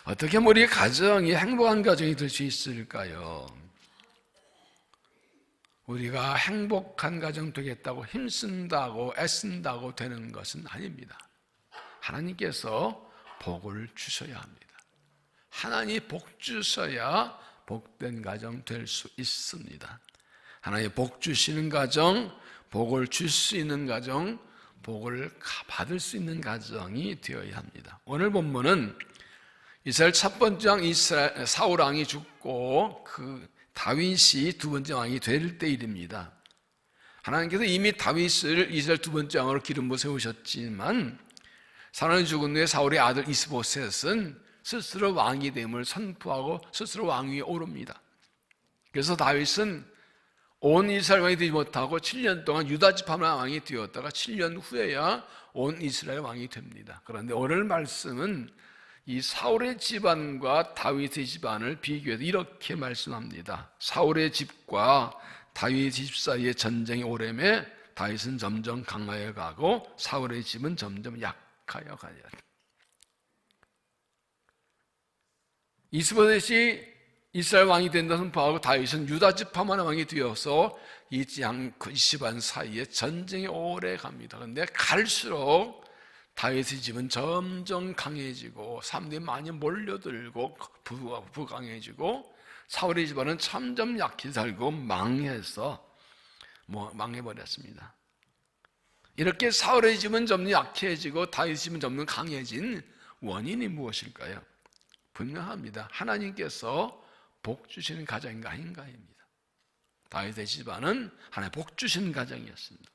어떻게 하면 우리 가정이 행복한 가정이 될 수 있을까요? 우리가 행복한 가정 되겠다고 힘쓴다고 애쓴다고 되는 것은 아닙니다. 하나님께서 복을 주셔야 합니다. 하나님 복 주셔야 복된 가정 될 수 있습니다. 하나님 복 주시는 가정, 복을 줄 수 있는 가정, 복을 받을 수 있는 가정이 되어야 합니다. 오늘 본문은 이스라엘 첫 번째 왕 사울 왕이 죽고 그 다윗이 두 번째 왕이 될 때 일입니다. 하나님께서 이미 다윗을 이스라엘 두 번째 왕으로 기름 부어 세우셨지만 사울이 죽은 후에 사울의 아들 이스보셋은 스스로 왕이 됨을 선포하고 스스로 왕위에 오릅니다. 그래서 다윗은 온 이스라엘 왕이 되지 못하고 7년 동안 유다 지파만 왕이 되었다가 7년 후에야 온 이스라엘 왕이 됩니다. 그런데 오늘 말씀은 이 사울의 집안과 다윗의 집안을 비교해서 이렇게 말씀합니다. 사울의 집과 다윗의 집 사이의 전쟁이 오래매 다윗은 점점 강하여 가고 사울의 집은 점점 약하여 가야 돼. 이스보셋이 이스라엘 왕이 된다 선포하고 다윗은 유다 지파만의 왕이 되어서 이 집안 사이에 전쟁이 오래 갑니다. 그런데 갈수록 다윗의 집은 점점 강해지고 사람들이 많이 몰려들고 부강해지고 사울의 집안은 점점 약해 살고 망해버렸습니다. 이렇게 사울의 집은 점점 약해지고 다윗의 집은 점점 강해진 원인이 무엇일까요? 분명합니다. 하나님께서 복 주시는 가정인가 아닌가입니다. 다윗의 집안은 하나님 복 주시는 가정이었습니다.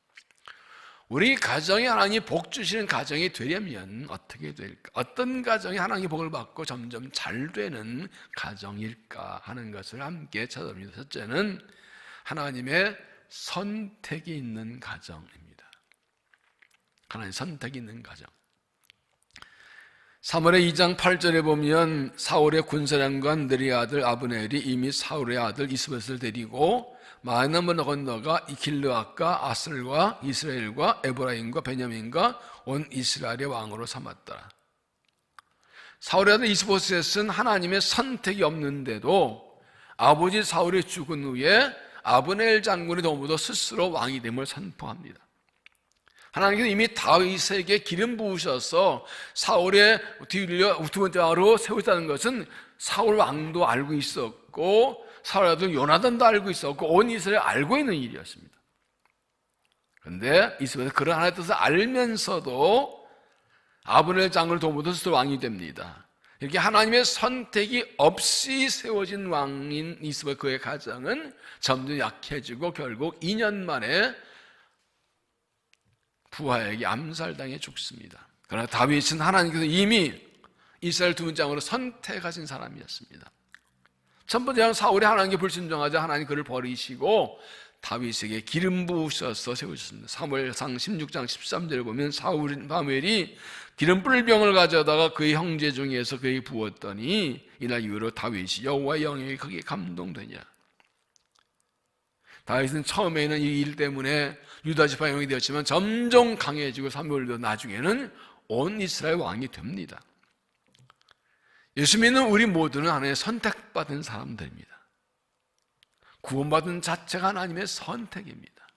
우리 가정이 하나님 복 주시는 가정이 되려면 어떻게 될까? 어떤 가정이 하나님의 복을 받고 점점 잘 되는 가정일까 하는 것을 함께 찾아봅니다. 첫째는 하나님의 선택이 있는 가정입니다. 하나님의 선택이 있는 가정. 사무엘의 2장 8절에 보면 사울의 군사령관 느리의 아들 아브넬이 이미 사울의 아들 이스보셋을 데리고 마하나임을 건너가 길르앗과 아슬과 이스라엘과 에브라임과 베냐민과 온 이스라엘의 왕으로 삼았더라. 사울의 아들 이스보셋은 하나님의 선택이 없는데도 아버지 사울이 죽은 후에 아브넬 장군이 너무도 스스로 왕이 됨을 선포합니다. 하나님께서 이미 다윗에게 기름 부으셔서 사울의 두 번째 왕으로 세우셨다는 것은 사울 왕도 알고 있었고 사울 아들 요나단도 알고 있었고 온 이스라엘 알고 있는 일이었습니다. 그런데 이스라엘은 그런 하나님의 뜻을 알면서도 아브넬 장군을 도모도 스스로 왕이 됩니다. 이렇게 하나님의 선택이 없이 세워진 왕인 이스라엘 그의 가정은 점점 약해지고 결국 2년 만에 부하에게 암살당해 죽습니다. 그러나 다윗은 하나님께서 이미 이스라엘 두 번째 왕으로 선택하신 사람이었습니다. 첫 번째 왕 사울이 하나님께 불순종하자 하나님 그를 버리시고 다윗에게 기름 부으셔서 세우셨습니다. 사무엘상 16장 13절에 보면 사무엘이 기름 뿔 병을 가져다가 그의 형제 중에서 그에게 부었더니 이날 이후로 다윗이 여호와의 영에 크게 감동되냐. 다윗은 처음에는 이 일 때문에 유다 지파 왕이 되었지만 점점 강해지고 사무엘도 나중에는 온 이스라엘 왕이 됩니다. 예수 믿는 우리 모두는 하나님의 선택받은 사람들입니다. 구원받은 자체가 하나님의 선택입니다.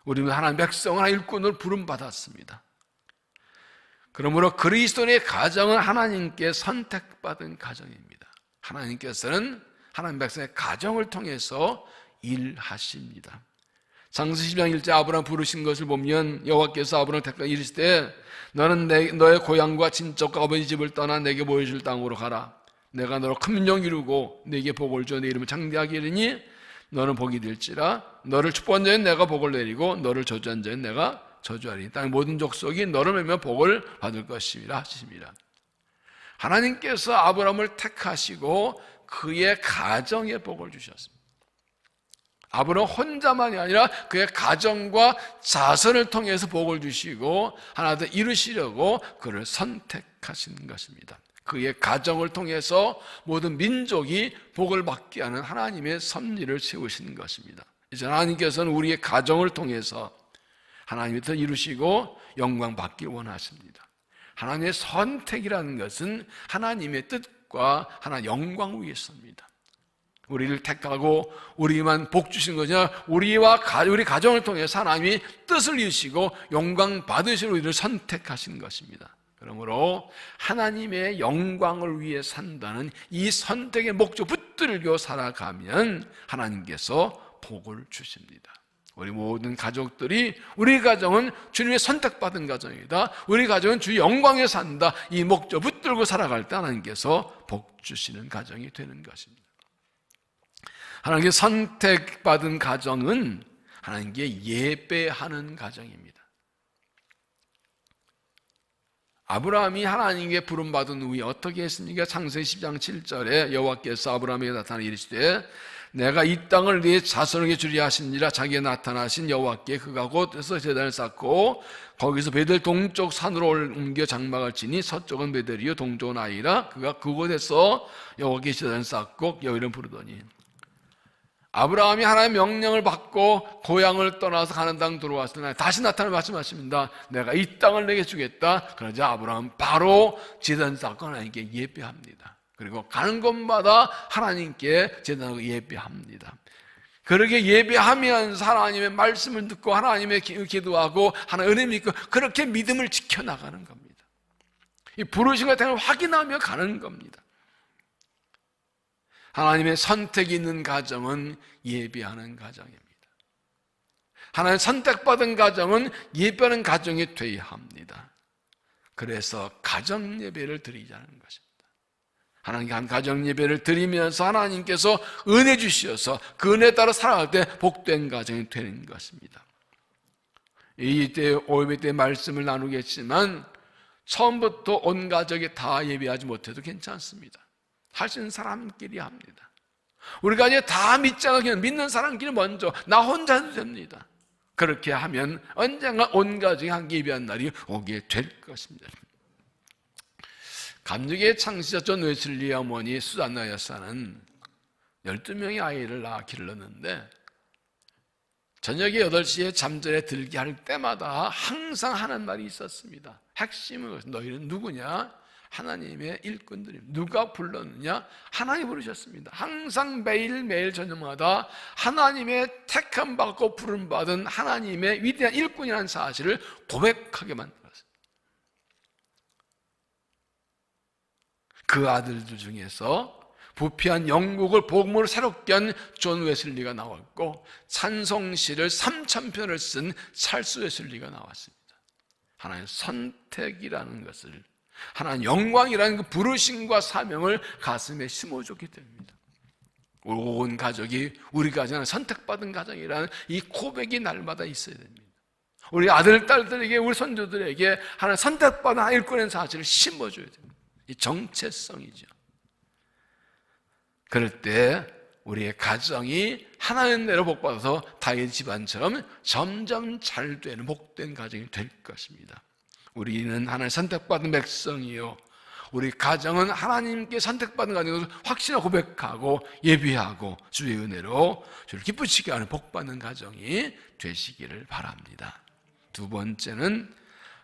우리는 하나님의 백성, 하나님의 일꾼으로 부름받았습니다. 그러므로 그리스도의 가정은 하나님께 선택받은 가정입니다. 하나님께서는 하나님 백성의 가정을 통해서 일하십니다. 창세기 10장 1절 아브라함 부르신 것을 보면 여호와께서 아브라함을 택하여 이르시되 너는 너의 고향과 친척과 아버지 집을 떠나 내게 보여줄 땅으로 가라. 내가 너로 큰 민족 이루고 내게 복을 주어 내 이름을 창대하게 이르니 너는 복이 될지라. 너를 축복한 자는 내가 복을 내리고 너를 저주한 자는 내가 저주하리니 땅의 모든 족속이 너를 맺으며 복을 받을 것이라 하십니다. 하나님께서 아브라함을 택하시고 그의 가정에 복을 주셨습니다. 아브라함 혼자만이 아니라 그의 가정과 자손을 통해서 복을 주시고 하나 더 이루시려고 그를 선택하신 것입니다. 그의 가정을 통해서 모든 민족이 복을 받게 하는 하나님의 섭리를 세우신 것입니다. 이제 하나님께서는 우리의 가정을 통해서 하나님이 더 이루시고 영광 받길 원하십니다. 하나님의 선택이라는 것은 하나님의 뜻과 하나님의 영광 위에 섭니다. 우리를 택하고 우리만 복 주신 거냐? 우리 가정을 통해서 하나님이 뜻을 이루시고 영광 받으실 우리를 선택하신 것입니다. 그러므로 하나님의 영광을 위해 산다는 이 선택의 목적 붙들고 살아가면 하나님께서 복을 주십니다. 우리 모든 가족들이 우리 가정은 주님의 선택받은 가정이다, 우리 가정은 주의 영광에 산다, 이 목적 붙들고 살아갈 때 하나님께서 복 주시는 가정이 되는 것입니다. 하나님께 선택받은 가정은 하나님께 예배하는 가정입니다. 아브라함이 하나님께 부름받은 후에 어떻게 했습니까? 창세기 10장 7절에 여호와께서 아브라함에게 나타나 이르시되 내가 이 땅을 네 자손에게 주리라 하시니라. 자기에 나타나신 여호와께 그가 곧에서 제단을 쌓고 거기서 베델 동쪽 산으로 옮겨 장막을 치니 서쪽은 베델이요 동쪽은 아이라. 그가 그곳에서 여호와께 제단을 쌓고 여호와를 부르더니 아브라함이 하나님의 명령을 받고 고향을 떠나서 가는 땅 들어왔을 때 다시 나타나 말씀하십니다. 내가 이 땅을 내게 주겠다. 그러자 아브라함은 바로 제단 쌓고 하나님께 예배합니다. 그리고 가는 곳마다 하나님께 제단하고 예배합니다. 그렇게 예배하면서 하나님의 말씀을 듣고 하나님의 기도하고 하나님의 은혜 믿고 그렇게 믿음을 지켜나가는 겁니다. 이 부르신 것을 확인하며 가는 겁니다. 하나님의 선택이 있는 가정은 예배하는 가정입니다. 하나님 선택받은 가정은 예배하는 가정이 되어야 합니다. 그래서 가정 예배를 드리자는 것입니다. 하나님께 한 가정 예배를 드리면서 하나님께서 은혜 주셔서 그 은혜에 따라 살아갈 때 복된 가정이 되는 것입니다. 이때 오예배 때 말씀을 나누겠지만 처음부터 온 가족이 다 예배하지 못해도 괜찮습니다. 할 수 있는 사람끼리 합니다. 우리가 이제 다 믿지 않으면 믿는 사람끼리 먼저 나 혼자 해도 됩니다. 그렇게 하면 언젠가 온 가족이 함께 예배한 날이 오게 될 것입니다. 감독의 창시자 존 웨슬리 어머니 수잔나 여사는 12명의 아이를 낳아 길렀는데 저녁에 8시에 잠자리에 들게 할 때마다 항상 하는 말이 있었습니다. 핵심은 너희는 누구냐? 하나님의 일꾼들입니다. 누가 불렀느냐? 하나님이 부르셨습니다. 항상 매일매일 저녁마다 하나님의 택함 받고 부름받은 하나님의 위대한 일꾼이라는 사실을 고백하게 만들었습니다. 그 아들들 중에서 부패한 영국을 복음으로 새롭게 한 존 웨슬리가 나왔고 찬송시를 3,000편을 쓴 찰스 웨슬리가 나왔습니다. 하나님의 선택이라는 것을, 하나님 영광이라는 그 부르심과 사명을 가슴에 심어줬기 때문입니다. 온 가족이 우리 가정은 선택받은 가정이라는 이 고백이 날마다 있어야 됩니다. 우리 아들, 딸들에게, 우리 손주들에게 하나님 선택받은 일꾼의 사실을 심어줘야 됩니다. 이 정체성이죠. 그럴 때 우리의 가정이 하나님 대로 복받아서 다윗 집안처럼 점점 잘 되는 복된 가정이 될 것입니다. 우리는 하나님 선택받은 백성이요, 우리 가정은 하나님께 선택받은 가정을 확신하고 고백하고 예비하고 주의 은혜로 주를 기쁘시게 하는 복받는 가정이 되시기를 바랍니다. 두 번째는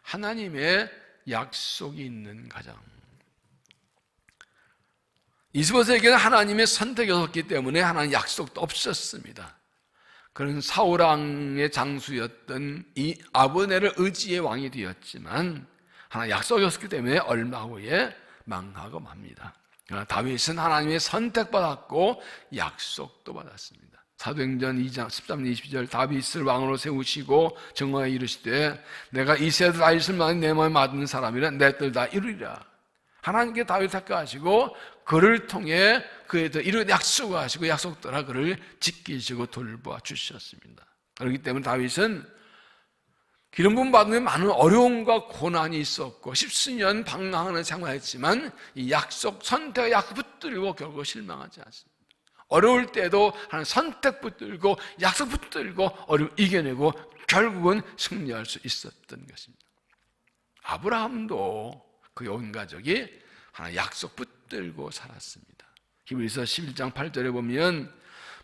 하나님의 약속이 있는 가정. 이스보셋에게는 하나님의 선택이 없었기 때문에 하나님 약속도 없었습니다. 그는 사울왕의 장수였던 이 아브넬을 의지의 왕이 되었지만 하나 약속이 없었기 때문에 얼마 후에 망하고 맙니다. 그러나 다윗은 하나님의 선택받았고 약속도 받았습니다. 사도행전 2장 13, 22절 다윗을 왕으로 세우시고 정하여 이르시되 내가 이 세대 다윗을 만약 내 마음에 맞는 사람이라 내 뜻 다 이루리라. 하나님께 다윗 택하시고 그를 통해 그에 대해 이런 약속을 하시고 약속대로 그를 지키시고 돌봐 주셨습니다. 그렇기 때문에 다윗은 기름 부음 받는 많은 어려움과 고난이 있었고 십수년 방황하는 생활했지만 이 약속, 선택, 약속 붙들고 결국 실망하지 않습니다. 어려울 때도 하나님 선택 붙들고 약속 붙들고 어려움 이겨내고 결국은 승리할 수 있었던 것입니다. 아브라함도 그의 온 가족이 하나 약속 붙들고 살았습니다. 히브리서 11장 8절에 보면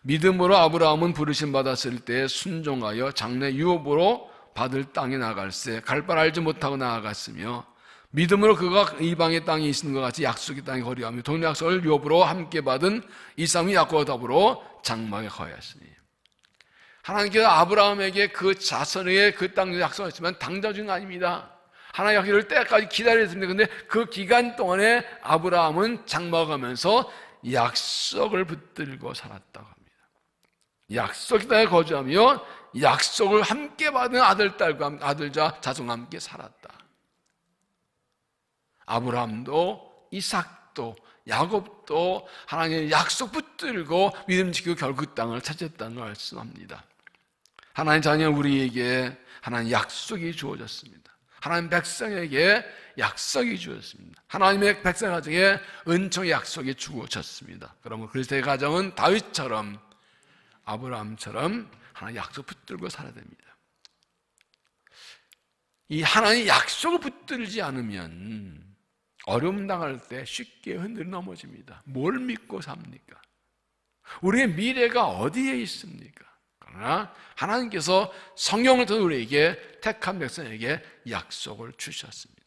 믿음으로 아브라함은 부르심 받았을 때 순종하여 장래 유업으로 받을 땅에 나갈새 갈 바를 알지 못하고 나아갔으며 믿음으로 그가 이방의 땅에 있는 것 같이 약속의 땅에 거류하며 돈 약속을 욥으로 함께 받은 이삭이 야곱과 더불어 장막에 거하였으니, 하나님께서 아브라함에게 그 자손에게 그 땅을 약속했지만 당장 준 거 아닙니다. 하나님 약속을 때까지 기다렸습니다. 그런데 그 기간 동안에 아브라함은 장막하면서 약속을 붙들고 살았다고 합니다. 약속의 땅에 거주하며 약속을 함께 받은 아들딸과 아들자 자손과 함께 살았다. 아브라함도 이삭도 야곱도 하나님의 약속 붙들고 믿음 지키고 결국 그 땅을 찾았다는 걸 말씀합니다. 하나님 자녀 우리에게 하나님 약속이 주어졌습니다. 하나님 백성에게 약속이 주어졌습니다. 하나님의 백성 가정에 은총의 약속이 주어졌습니다. 그러면 그리스도의 가정은 다윗처럼 아브라함처럼 하나님 약속 붙들고 살아야 됩니다. 이 하나님 약속을 붙들지 않으면 어려움 당할 때 쉽게 흔들려 넘어집니다. 뭘 믿고 삽니까? 우리의 미래가 어디에 있습니까? 그러나 하나님께서 성령을 통해 우리에게 택한 백성에게 약속을 주셨습니다.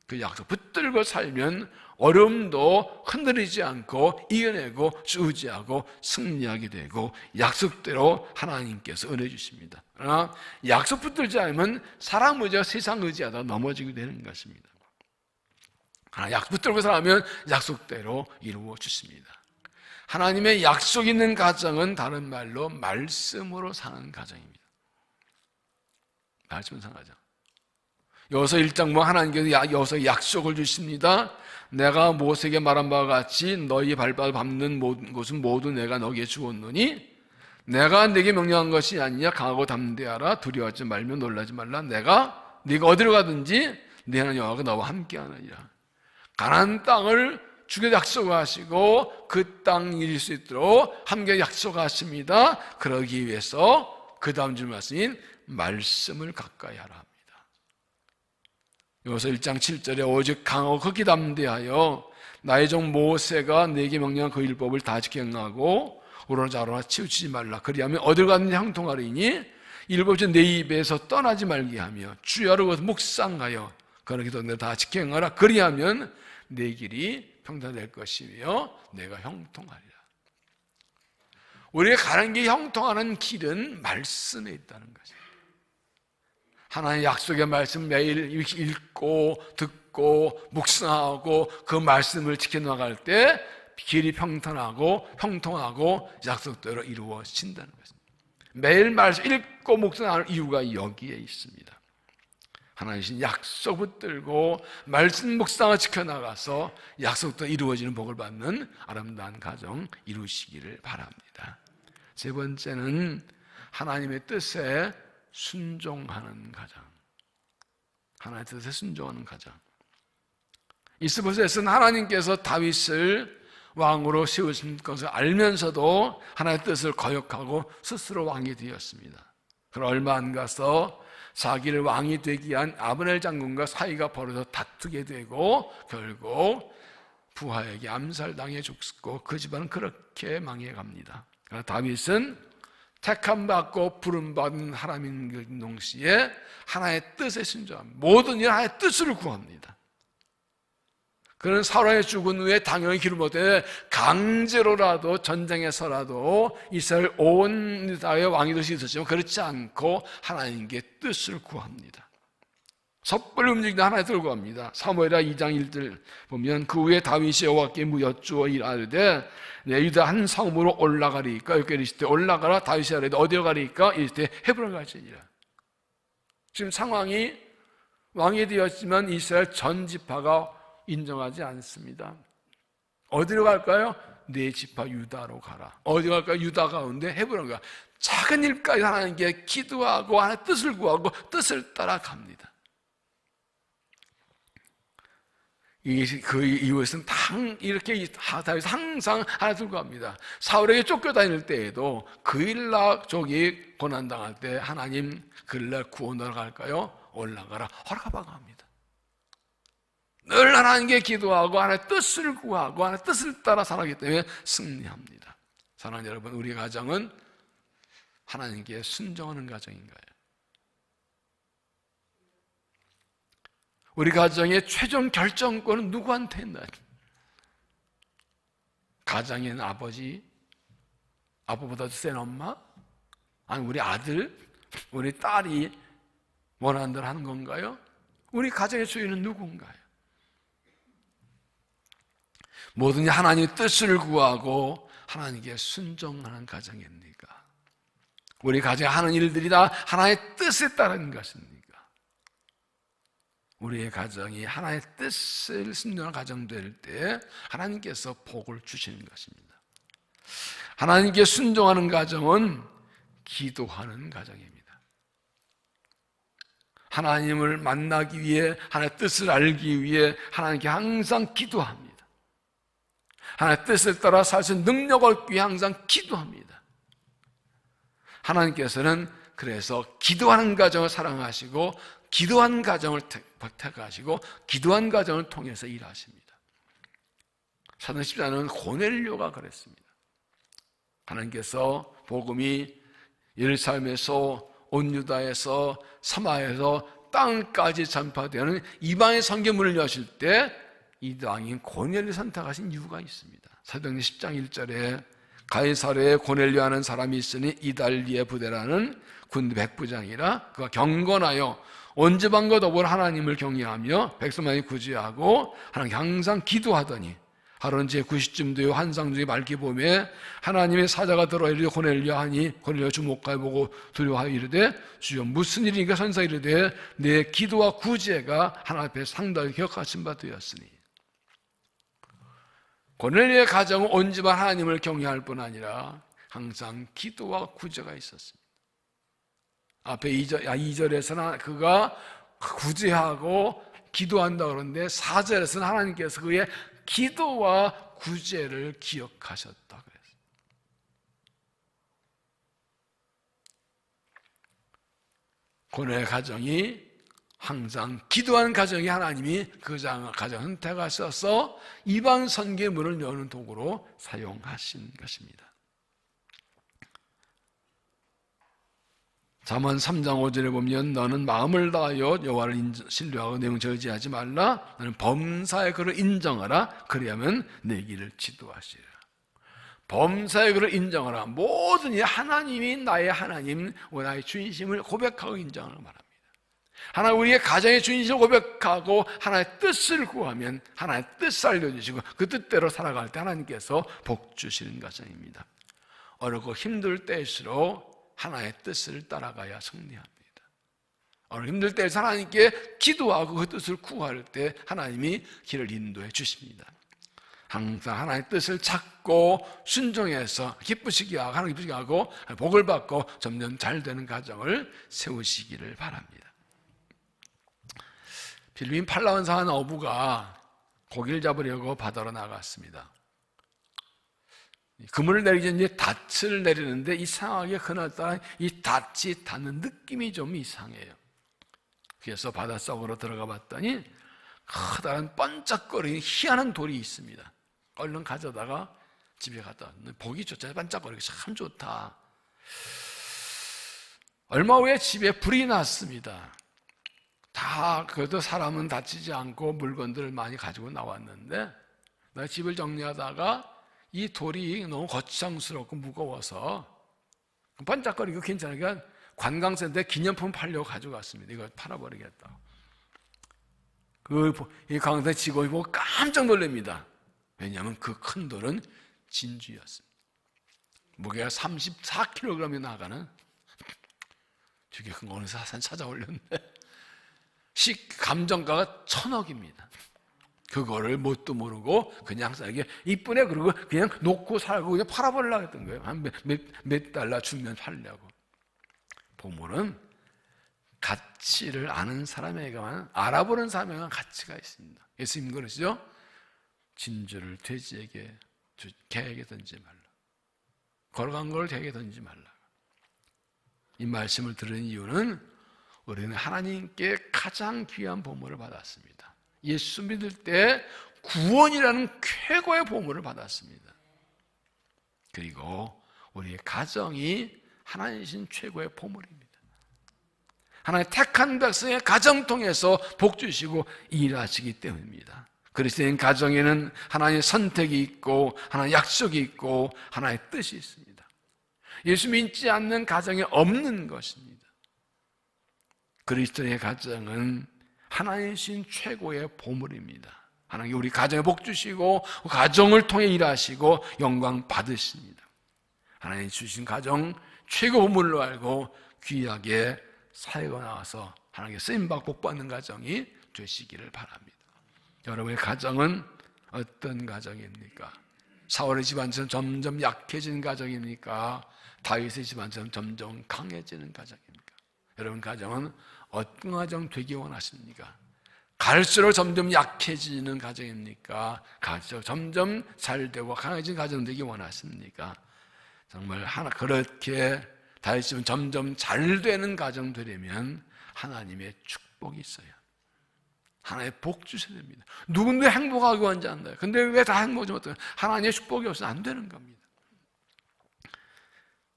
그 약속 붙들고 살면 어려움도 흔들리지 않고 이겨내고 의지하고 승리하게 되고 약속대로 하나님께서 은혜 주십니다. 그러나 약속 붙들지 않으면 사람 의지와 세상 의지하다 넘어지게 되는 것입니다. 하나 약속 붙들고 살면 약속대로 이루어 주십니다. 하나님의 약속 있는 가정은 다른 말로 말씀으로 사는 가정입니다. 말씀으로 사는 가정. 여호수아 1장 하나님께서 여호수아에게 약속을 주십니다. 내가 모세에게 말한 바와 같이 너희 발바닥 밟는 모든 곳은 모두 내가 너에게 주었노니 내가 네게 명령한 것이 아니냐. 강하고 담대하라. 두려워하지 말며 놀라지 말라. 네가 어디로 가든지 네 하나님 여호와가 너와 함께하느니라. 가나안 땅을 주께 약속하시고 그 땅 이룰 수 있도록 함께 약속하십니다. 그러기 위해서 그 다음 줄 말씀인 말씀을 가까이 하라 합니다. 여기서 1장 7절에 오직 강하고 극히 담대하여 나의 종 모세가 네게 명령한 그 율법을 다 지켜 행하고 오로나자로나 치우치지 말라. 그리하면 어딜 가든지 형통하리니 율법이 내 입에서 떠나지 말게 하며 주야로 그것을 묵상하여 그런 기도를 다 지켜 행하라. 그리하면 내 길이 평탄될 것이며 내가 형통하리라. 우리가 가는 게 형통하는 길은 말씀에 있다는 것입니다. 하나님의 약속의 말씀 매일 읽고 듣고 묵상하고 그 말씀을 지켜나갈 때 길이 평탄하고 형통하고 약속대로 이루어진다는 것입니다. 매일 말씀 읽고 묵상하는 이유가 여기에 있습니다. 하나님 약속 붙들고 말씀 묵상을 지켜나가서 약속도 이루어지는 복을 받는 아름다운 가정 이루시기를 바랍니다. 세 번째는 하나님의 뜻에 순종하는 가정. 하나님의 뜻에 순종하는 가정. 이스보셋은 하나님께서 다윗을 왕으로 세우신 것을 알면서도 하나님의 뜻을 거역하고 스스로 왕이 되었습니다. 그러나 얼마 안 가서 자기를 왕이 되기 위한 아브넬 장군과 사이가 벌어져 다투게 되고 결국 부하에게 암살당해 죽고 그 집안은 그렇게 망해갑니다. 그러나 다윗은 택함받고 부름받은 하나님 동시에 하나의 뜻에 순종합니다. 모든 일 하나의 뜻을 구합니다. 그는 사울왕이 죽은 후에 당연히 기름 못해 강제로라도 전쟁에서라도 이스라엘 온 유다의 왕이 될 수 있었지만 그렇지 않고 하나님께 뜻을 구합니다. 섣불리 움직이는 하나의 뜻을 구합니다. 사무엘하 2장 1절 보면 그 후에 다윗이 여호와께 여쭈어 이르되 내 유다 한 성읍으로 올라가리까. 여호와께 이르시되 올라가라. 다윗이 이르되 어디로 가리까. 이르시되 헤브론 갈지니라. 지금 상황이 왕이 되었지만 이스라엘 전 지파가 인정하지 않습니다. 어디로 갈까요? 네 지파 유다로 가라. 어디 갈까요? 유다 가운데 헤브론 가. 작은 일까지 하나님께 기도하고 하나님의 뜻을 구하고 뜻을 따라갑니다. 그 이유에서는 이렇게 다윗은 항상 하나 들고 갑니다. 사울에게 쫓겨다닐 때에도 그일락족이 고난당할 때 하나님 그일락 구원하러 갈까요? 올라가라. 허락하라고 합니다. 늘 하나님께 기도하고 하나님의 뜻을 구하고 하나님의 뜻을 따라 살아가기 때문에 승리합니다. 사랑하는 여러분, 우리 가정은 하나님께 순종하는 가정인가요? 우리 가정의 최종 결정권은 누구한테 있나요? 가정에는 아버지, 아빠보다도 센 엄마? 아니 우리 아들, 우리 딸이 원하는 대로 하는 건가요? 우리 가정의 주인은 누군가요? 뭐든지 하나님의 뜻을 구하고 하나님께 순종하는 가정입니까? 우리 가정에 하는 일들이 다 하나님의 뜻에 따른 것입니까? 우리의 가정이 하나님의 뜻을 순종하는 가정 될 때 하나님께서 복을 주시는 것입니다. 하나님께 순종하는 가정은 기도하는 가정입니다. 하나님을 만나기 위해, 하나님의 뜻을 알기 위해 하나님께 항상 기도합니다. 하나님의 뜻을 따라 살 수 있는 능력을 얻기 위해 항상 기도합니다. 하나님께서는 그래서 기도하는 가정을 사랑하시고 기도한 가정을 택하시고 기도한 가정을 통해서 일하십니다. 사도행 10장은 고넬료가 그랬습니다. 하나님께서 복음이 예루살렘에서 온 유다에서 사마에서 땅까지 전파되는 이방의 선교문을 여실 때 이방인 고넬료 선택하신 이유가 있습니다. 사도행 10장 1절에 가이사랴에 고넬료 하는 사람이 있으니 이달리의 부대라는 군대 백부장이라 그가 경건하여 온 지방과 더불어 하나님을 경외하며 백성만이 구제하고 하나님께 항상 기도하더니 하루는 제9시쯤 되어 환상 중에 맑게 보매 하나님의 사자가 들어 이르되 고넬료 하니 고넬료 주목하여 보고 두려워하여 이르되 주여 무슨 일이니까 선사 이르되 내 기도와 구제가 하나님 앞에 상당히 기억하신 바 되었으니 고넬료의 가정은 온 집안 하나님을 경외할 뿐 아니라 항상 기도와 구제가 있었습니다. 앞에 2절에서는 그가 구제하고 기도한다 그러는데 4절에서는 하나님께서 그의 기도와 구제를 기억하셨다 그랬어요. 고넬의 가정이 항상 기도하는 가정이 하나님이 그 가정 선택하셔서 이방 선교문을 여는 도구로 사용하신 것입니다. 잠언 3장 5절에 보면 너는 마음을 다하여 여호와를 신뢰하고 내용 저지하지 말라. 너는 범사의 그를 인정하라. 그리하면 내 길을 지도하시리라. 범사의 그를 인정하라. 모든 일 하나님이 나의 하나님, 나의 주인심을 고백하고 인정하는 말합니다. 하나님 우리의 가정의 주인심을 고백하고 하나님의 뜻을 구하면 하나님의 뜻을 알려주시고 그 뜻대로 살아갈 때 하나님께서 복 주시는 가정입니다. 어렵고 힘들 때일수록 하나의 뜻을 따라가야 승리합니다. 힘들 때 하나님께 기도하고 그 뜻을 구할 때 하나님이 길을 인도해 주십니다. 항상 하나님의 뜻을 찾고 순종해서 기쁘시게 하고 하나님 기쁘시게 하고 복을 받고 점점 잘 되는 가정을 세우시기를 바랍니다. 필리핀 팔라완 한 어부가 고기를 잡으려고 바다로 나갔습니다. 그물을 내리기 전에 닻을 내리는데 이상하게 그날따라 이 닻이 닿는 느낌이 좀 이상해요. 그래서 바닷속으로 들어가 봤더니 커다란 반짝거리는 희한한 돌이 있습니다. 얼른 가져다가 집에 갔다 왔는데 보기 좋잖아요. 반짝거리기 참 좋다. 얼마 후에 집에 불이 났습니다. 다 그래도 사람은 다치지 않고 물건들을 많이 가지고 나왔는데 내가 집을 정리하다가 이 돌이 너무 거창스럽고 무거워서 반짝거리고 괜찮으니까 관광센터에 기념품 팔려고 가져갔습니다. 이거 팔아버리겠다. 이 관광센터 직원이 보고 깜짝 놀랍니다. 왜냐하면 그 큰 돌은 진주였습니다. 무게가 34kg이 나가는 되게 큰 거 어느 산 찾아올렸는데 감정가가 1,000억입니다. 그거를 뭣도 모르고 그냥 이게 이쁘네 그러고 그냥 놓고 살고 그냥 팔아버리려고 했던 거예요. 한 몇 달러 주면 팔려고. 보물은 가치를 아는 사람에게만, 알아보는 사람에게만 가치가 있습니다. 예수님 그러시죠? 진주를 돼지에게, 개에게 던지지 말라. 걸어간 걸 개에게 던지지 말라. 이 말씀을 들은 이유는 우리는 하나님께 가장 귀한 보물을 받았습니다. 예수 믿을 때 구원이라는 최고의 보물을 받았습니다. 그리고 우리의 가정이 하나님이신 최고의 보물입니다. 하나님 택한 백성의 가정 통해서 복 주시고 일하시기 때문입니다. 그리스도인 가정에는 하나님의 선택이 있고 하나님의 약속이 있고 하나님의 뜻이 있습니다. 예수 믿지 않는 가정에 없는 것입니다. 그리스도의 가정은 하나님 신 최고의 보물입니다. 하나님 우리 가정에 복 주시고 가정을 통해 일하시고 영광 받으십니다. 하나님 주신 가정 최고 보물로 알고 귀하게 살고 나와서 하나님께 쓰임받고 복받는 가정이 되시기를 바랍니다. 여러분의 가정은 어떤 가정입니까? 사울의 집안처럼 점점 약해지는 가정입니까? 다윗의 집안처럼 점점 강해지는 가정입니까? 여러분 가정은 어떤 가정 되기 원하십니까? 갈수록 점점 약해지는 가정입니까? 갈수록 점점 잘되고 강해진 가정 되기 원하십니까? 정말 그렇게 다윗 집은 점점 잘되는 가정 되려면 하나님의 축복이 있어요. 하나님의 복 주셔야 됩니다. 누군데 행복하기 원하지 않나요? 근데 왜 다 행복하지 못해요? 하나님의 축복이 없으면 안 되는 겁니다.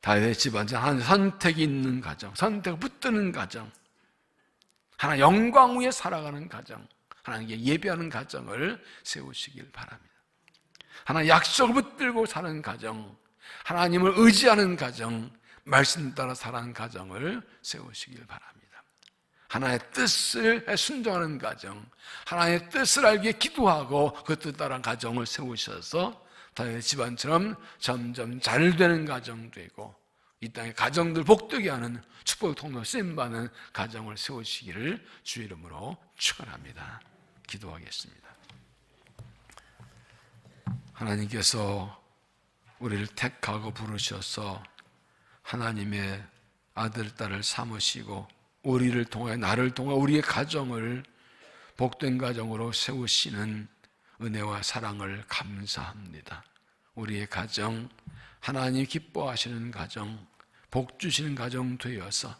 다윗의 집안은 하나님 선택이 있는 가정, 선택을 붙드는 가정, 하나님 영광 위에 살아가는 가정, 하나님께 예배하는 가정을 세우시길 바랍니다. 하나님 약속을 붙들고 사는 가정, 하나님을 의지하는 가정, 말씀 따라 살아가는 가정을 세우시길 바랍니다. 하나님의 뜻을 순종하는 가정, 하나님의 뜻을 알기에 기도하고 그 뜻 따라 가정을 세우셔서 다윗의 집안처럼 점점 잘되는 가정 되고 이 땅의 가정들 복되게 하는 축복의 통로 쓰임받는 가정을 세우시기를 주의 이름으로 축원합니다. 기도하겠습니다. 하나님께서 우리를 택하고 부르셔서 하나님의 아들, 딸을 삼으시고 우리를 통해 나를 통해 우리의 가정을 복된 가정으로 세우시는 은혜와 사랑을 감사합니다. 우리의 가정, 하나님 기뻐하시는 가정, 복 주시는 가정 되어서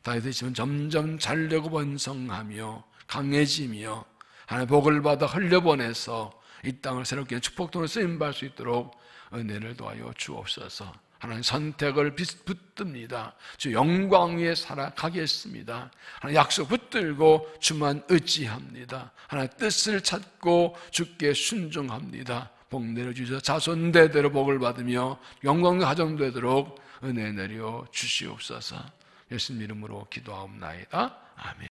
다윗의 집은 점점 잘되고 번성하며 강해지며 하나님의 복을 받아 흘려보내서 이 땅을 새롭게 축복으로 쓰임받을 수 있도록 은혜를 도하여 주옵소서. 하나님 선택을 붙듭니다. 주 영광 위에 살아가겠습니다. 하나님 약속 붙들고 주만 의지합니다. 하나님 뜻을 찾고 주께 순종합니다. 복 내려주셔서 자손 대대로 복을 받으며 영광의 가정 되도록 은혜 내려 주시옵소서. 예수님 이름으로 기도하옵나이다. 아멘.